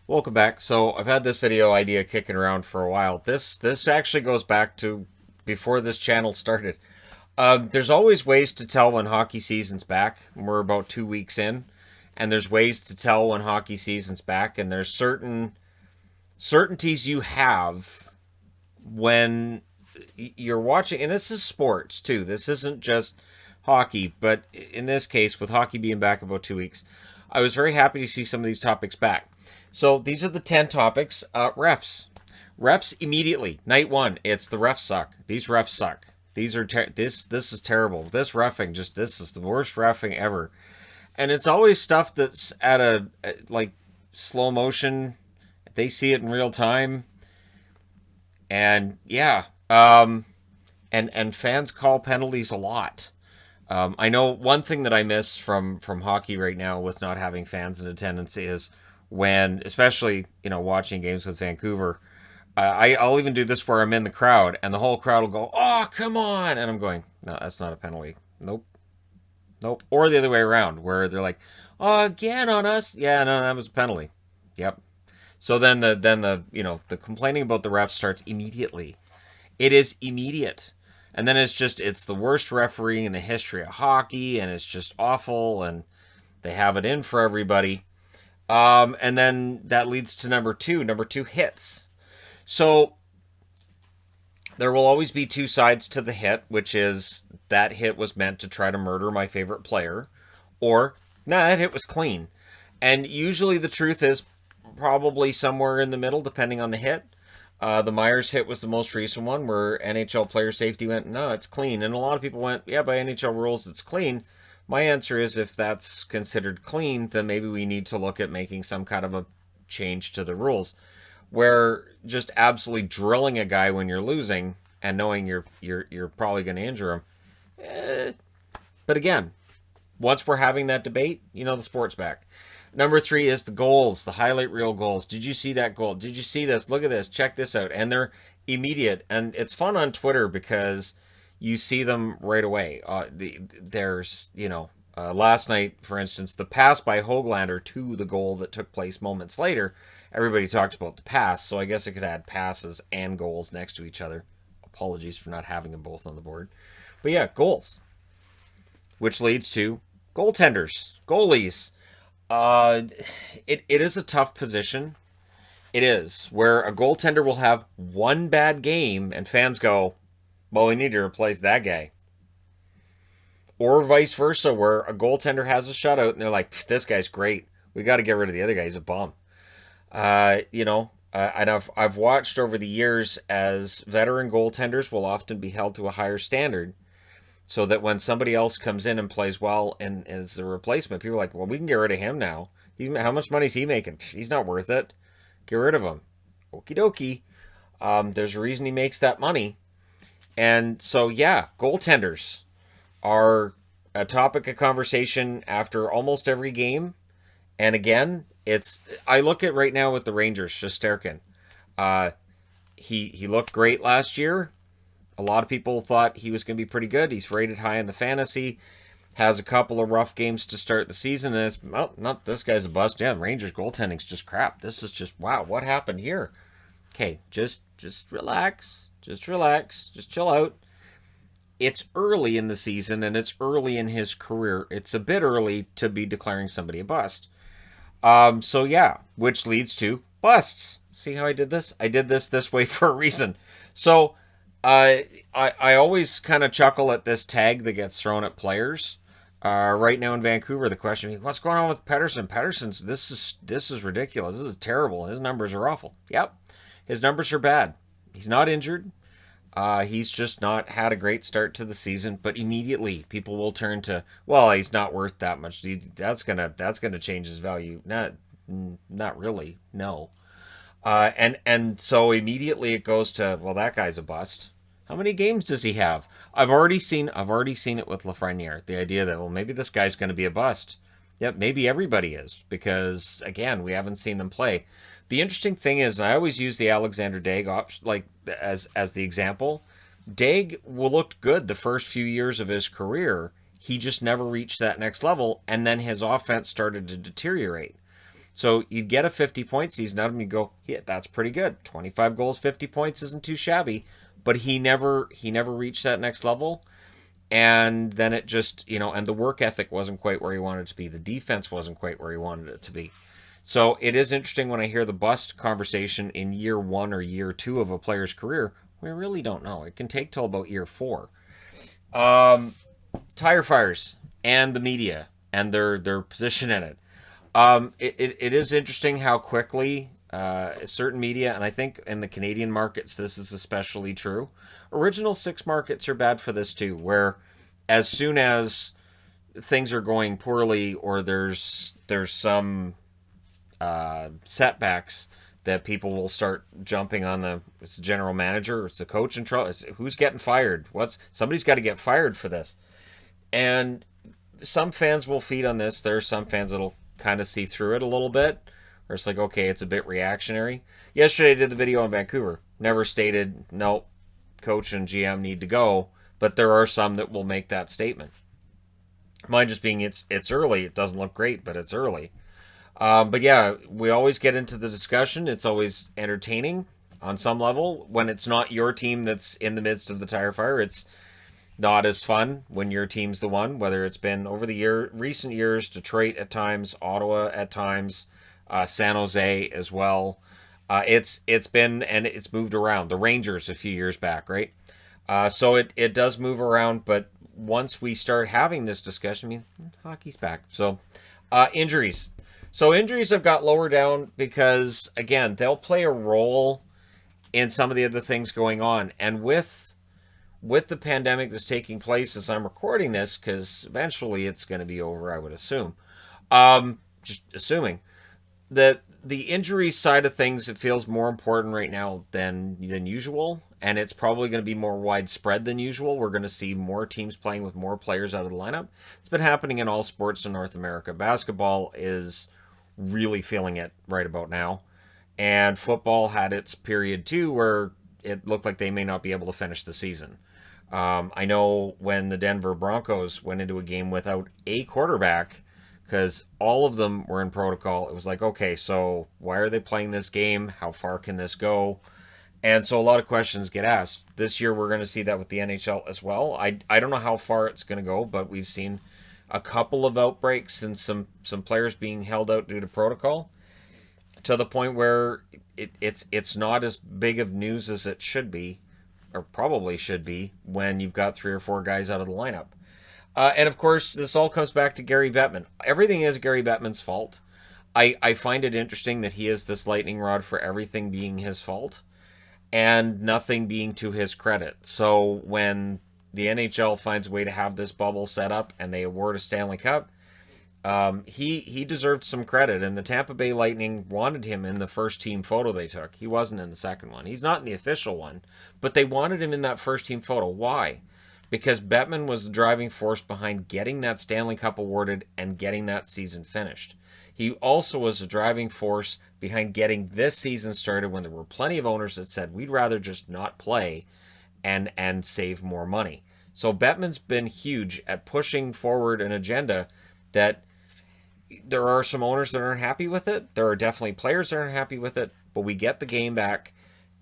Welcome back. So I've had this video idea kicking around for a while. This actually goes back to before this channel started. There's always ways to tell when hockey season's back. We're about 2 weeks in, and there's ways to tell when hockey season's back. And there's certain certainties you have when you're watching, and this is sports too. This isn't just hockey, but in this case, with hockey being back about 2 weeks, I was very happy to see some of these topics back. So these are the 10 topics. Refs. Refs immediately. Night one, it's the refs suck. These refs suck. These are this is terrible. This reffing, this is the worst reffing ever. And it's always stuff that's at a like slow motion. They see it in real time. And yeah, and fans call penalties a lot. I know one thing that I miss from hockey right now with not having fans in attendance is when, especially watching games with Vancouver, I'll even do this where I'm in the crowd and the whole crowd will go, "Oh, come on!" and I'm going, "No, that's not a penalty. Nope, nope." Or the other way around, where they're like, "Oh, again on us? Yeah, no, that was a penalty." Yep. So then the complaining about the refs starts immediately. It is immediate. And then it's the worst refereeing in the history of hockey, and it's just awful, and they have it in for everybody. And then that leads to number two. Number two, hits. So there will always be two sides to the hit, which is that hit was meant to try to murder my favorite player, or nah, that hit was clean. And usually the truth is probably somewhere in the middle, depending on the hit. The Myers hit was the most recent one where NHL player safety went, no, it's clean. And a lot of people went, yeah, by NHL rules, it's clean. My answer is if that's considered clean, then maybe we need to look at making some kind of a change to the rules where just absolutely drilling a guy when you're losing and knowing you're probably going to injure him. But again, once we're having that debate, the sport's back. Number three is the goals, the highlight reel goals. Did you see that goal? Did you see this? Look at this. Check this out. And they're immediate. And it's fun on Twitter because you see them right away. There's, last night, for instance, the pass by Höglander to the goal that took place moments later. Everybody talked about the pass, so I guess I could add passes and goals next to each other. Apologies for not having them both on the board. But yeah, goals. Which leads to goaltenders, goalies. It is a tough position. It is where a goaltender will have one bad game and fans go, well, we need to replace that guy. Or vice versa, where a goaltender has a shutout and they're like, this guy's great. We got to get rid of the other guy. He's a bum. And I've watched over the years as veteran goaltenders will often be held to a higher standard. So that when somebody else comes in and plays well and is a replacement, people are like, well, we can get rid of him now. How much money is he making? He's not worth it. Get rid of him. Okie dokie. There's a reason he makes that money. And so, yeah, goaltenders are a topic of conversation after almost every game. And again, I look at right now with the Rangers, Shesterkin. He looked great last year. A lot of people thought he was going to be pretty good. He's rated high in the fantasy. Has a couple of rough games to start the season. And it's, well, not this guy's a bust. Yeah, Rangers goaltending's just crap. This is just, wow, what happened here? Okay, just relax. Just relax. Just chill out. It's early in the season and it's early in his career. It's a bit early to be declaring somebody a bust. So yeah, which leads to busts. See how I did this? I did this way for a reason. So I always kind of chuckle at this tag that gets thrown at players. Right now in Vancouver, the question is, what's going on with Pettersson? Pettersson's this is ridiculous. This is terrible. His numbers are awful. Yep, his numbers are bad. He's not injured. He's just not had a great start to the season. But immediately, people will turn to, well, he's not worth that much. That's gonna change his value. Not really. No. And so immediately it goes to, well, that guy's a bust. How many games does he have? I've already seen it with Lafreniere. The idea that, well, maybe this guy's going to be a bust. Yep, maybe everybody is because again, we haven't seen them play. The interesting thing is, and I always use the Alexander Daig option as the example. Daig looked good the first few years of his career. He just never reached that next level, and then his offense started to deteriorate. So you'd get a 50-point season out of him. You go, yeah, that's pretty good. 25 goals, 50 points isn't too shabby. But he never reached that next level. And then it just, and the work ethic wasn't quite where he wanted it to be. The defense wasn't quite where he wanted it to be. So it is interesting when I hear the bust conversation in year 1 or year 2 of a player's career. We really don't know. It can take till about year 4. Tire fires and the media and their position in it. It is interesting how quickly certain media, and I think in the Canadian markets this is especially true. Original six markets are bad for this too, where as soon as things are going poorly or there's some setbacks, that people will start jumping on it's the general manager, it's the coach in trouble, who's getting fired, somebody's got to get fired for this. And some fans will feed on this. There are some fans that'll kind of see through it a little bit, or it's like, okay, it's a bit reactionary. Yesterday I did the video on Vancouver, never stated no, coach and GM need to go, but there are some that will make that statement. Mine just being it's early, it doesn't look great, but it's early. But yeah, we always get into the discussion. It's always entertaining on some level. When it's not your team that's in the midst of the tire fire, it's not as fun when your team's the one, whether it's been over the recent years, Detroit at times, Ottawa at times, San Jose as well. It's been, and it's moved around. The Rangers a few years back, right? So it does move around, but once we start having this discussion, I mean, hockey's back. So injuries. So injuries have got lower down because, again, they'll play a role in some of the other things going on. And with the pandemic that's taking place as I'm recording this, because eventually it's going to be over, I would assume. Just assuming that the injury side of things, it feels more important right now than usual, and it's probably going to be more widespread than usual. We're going to see more teams playing with more players out of the lineup. It's been happening in all sports in North America. Basketball is really feeling it right about now, and football had its period too where it looked like they may not be able to finish the season. I know when the Denver Broncos went into a game without a quarterback, because all of them were in protocol, it was like, okay, so why are they playing this game? How far can this go? And so a lot of questions get asked. This year we're going to see that with the NHL as well. I don't know how far it's going to go, but we've seen a couple of outbreaks and some players being held out due to protocol, to the point where it's not as big of news as it should be, or probably should be, when you've got 3 or 4 guys out of the lineup. And of course, this all comes back to Gary Bettman. Everything is Gary Bettman's fault. I find it interesting that he is this lightning rod for everything being his fault and nothing being to his credit. So when the NHL finds a way to have this bubble set up and they award a Stanley Cup, he deserved some credit. And the Tampa Bay Lightning wanted him in the first team photo they took. He wasn't in the second one. He's not in the official one, but they wanted him in that first team photo. Why? Because Bettman was the driving force behind getting that Stanley Cup awarded and getting that season finished. He also was the driving force behind getting this season started when there were plenty of owners that said, we'd rather just not play and save more money. So Bettman's been huge at pushing forward an agenda that there are some owners that aren't happy with it. There are definitely players that aren't happy with it, but we get the game back.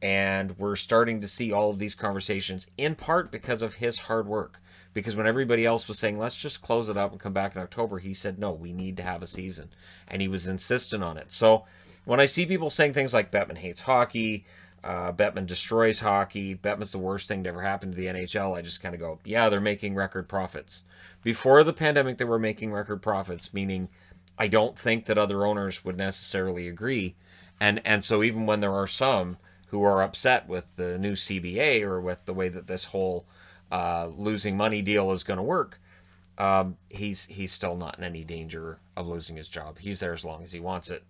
And we're starting to see all of these conversations, in part because of his hard work. Because when everybody else was saying, let's just close it up and come back in October, he said, no, we need to have a season. And he was insistent on it. So when I see people saying things like Bettman hates hockey, Bettman destroys hockey, Bettman's the worst thing to ever happen to the NHL, I just kind of go, yeah, they're making record profits. Before the pandemic, they were making record profits, meaning I don't think that other owners would necessarily agree. And so even when there are some who are upset with the new CBA or with the way that this whole losing money deal is going to work, he's still not in any danger of losing his job. He's there as long as he wants it.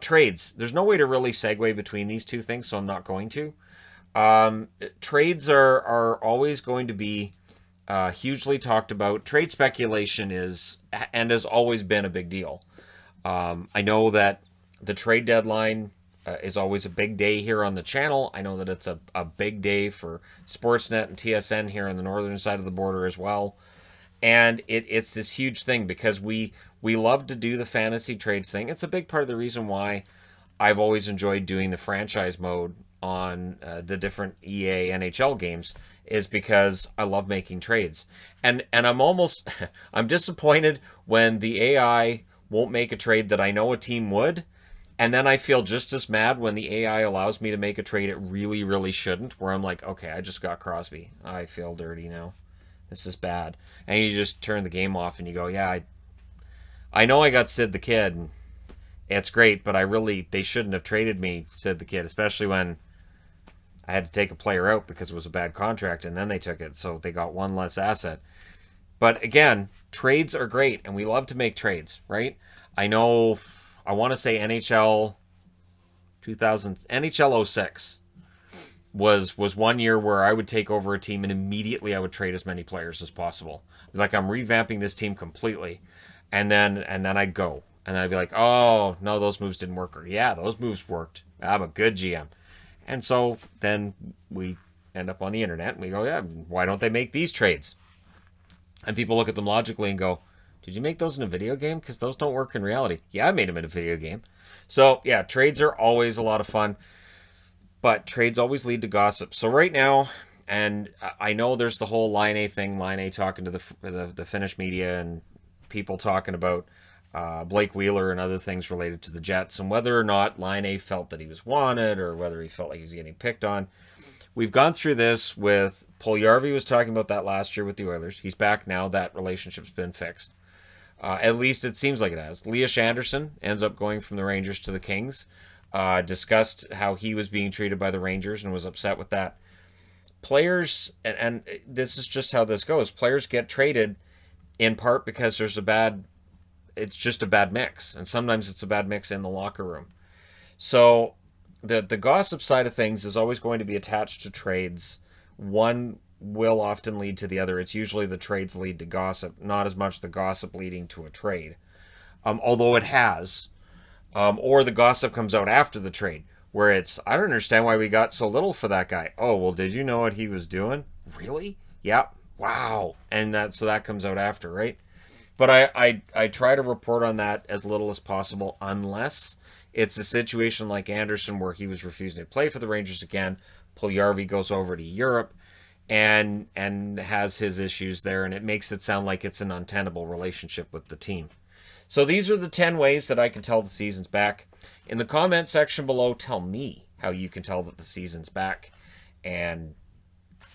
Trades. There's no way to really segue between these two things, so I'm not going to. Trades are always going to be hugely talked about. Trade speculation is and has always been a big deal. I know that the trade deadline is always a big day here on the channel. I know that it's a big day for Sportsnet and TSN here on the northern side of the border as well. And it's this huge thing because we We love to do the fantasy trades thing. It's a big part of the reason why I've always enjoyed doing the franchise mode on the different EA NHL games, is because I love making trades. And I'm almost I'm disappointed when the AI won't make a trade that I know a team would. And then I feel just as mad when the AI allows me to make a trade it really, really shouldn't, where I'm like, okay, I just got Crosby. I feel dirty now. This is bad. And you just turn the game off and you go, yeah, I know I got Sid the Kid. And it's great, but they shouldn't have traded me Sid the Kid, especially when I had to take a player out because it was a bad contract, and then they took it, so they got one less asset. But again, trades are great, and we love to make trades, right? I know, I want to say NHL 06 was 1 year where I would take over a team and immediately I would trade as many players as possible. Like, I'm revamping this team completely, and then I'd go, and I'd be like, oh no, those moves didn't work. Or yeah, those moves worked. I'm a good GM. And so then we end up on the internet and we go, yeah, why don't they make these trades? And people look at them logically and go, did you make those in a video game? Because those don't work in reality. Yeah, I made them in a video game. So yeah, trades are always a lot of fun, but trades always lead to gossip. So right now, and I know there's the whole Line A thing, Line A talking to the Finnish media and people talking about Blake Wheeler and other things related to the Jets, and whether or not Line A felt that he was wanted or whether he felt like he was getting picked on. We've gone through this with Puljujärvi was talking about that last year with the Oilers. He's back now. That relationship's been fixed. At least it seems like it has. Elias Anderson ends up going from the Rangers to the Kings. Discussed how he was being treated by the Rangers and was upset with that. Players, and this is just how this goes, players get traded in part because it's just a bad mix. And sometimes it's a bad mix in the locker room. So the gossip side of things is always going to be attached to trades. One will often lead to the other. It's usually the trades lead to gossip, not as much the gossip leading to a trade. Although it has. Or the gossip comes out after the trade, where it's, I don't understand why we got so little for that guy. Oh, well, did you know what he was doing? Really? Yeah. Wow. And so that comes out after, right? But I try to report on that as little as possible, unless it's a situation like Anderson where he was refusing to play for the Rangers again. Puljujärvi goes over to Europe and has his issues there, and it makes it sound like it's an untenable relationship with the team. So these are the 10 ways that I can tell the season's back. In the comment section below, tell me how you can tell that the season's back, and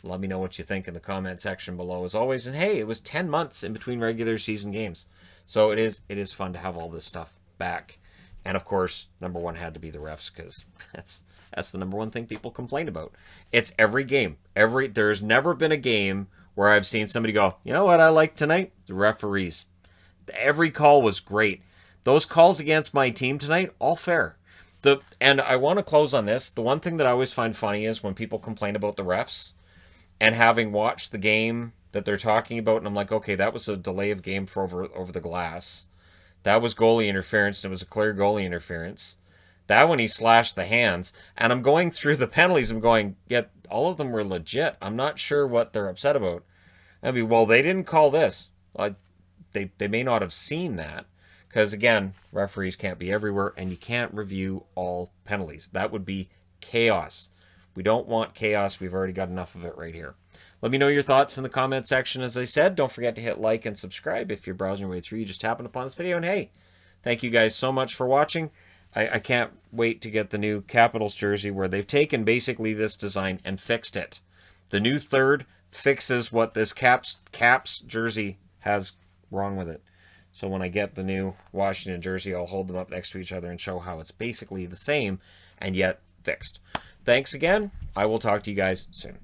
let me know what you think in the comment section below as always. And hey, it was 10 months in between regular season games, so it is fun to have all this stuff back. And of course, number one had to be the refs, because that's the number one thing people complain about. It's every game. There's never been a game where I've seen somebody go, you know what I like tonight? The referees. Every call was great. Those calls against my team tonight, all fair. And I want to close on this. The one thing that I always find funny is when people complain about the refs, and having watched the game that they're talking about, and I'm like, okay, that was a delay of game for over the glass. That was goalie interference, and it was a clear goalie interference. That one, he slashed the hands. And I'm going through the penalties. I'm going, yeah, all of them were legit. I'm not sure what they're upset about. I mean, well, they didn't call this. They may not have seen that. Because, again, referees can't be everywhere, and you can't review all penalties. That would be chaos. We don't want chaos. We've already got enough of it right here. Let me know your thoughts in the comment section. As I said, don't forget to hit like and subscribe if you're browsing your way through. You just happened upon this video. And hey, thank you guys so much for watching. I can't wait to get the new Capitals jersey, where they've taken basically this design and fixed it. The new third fixes what this Caps jersey has wrong with it. So when I get the new Washington jersey, I'll hold them up next to each other and show how it's basically the same and yet fixed. Thanks again. I will talk to you guys soon.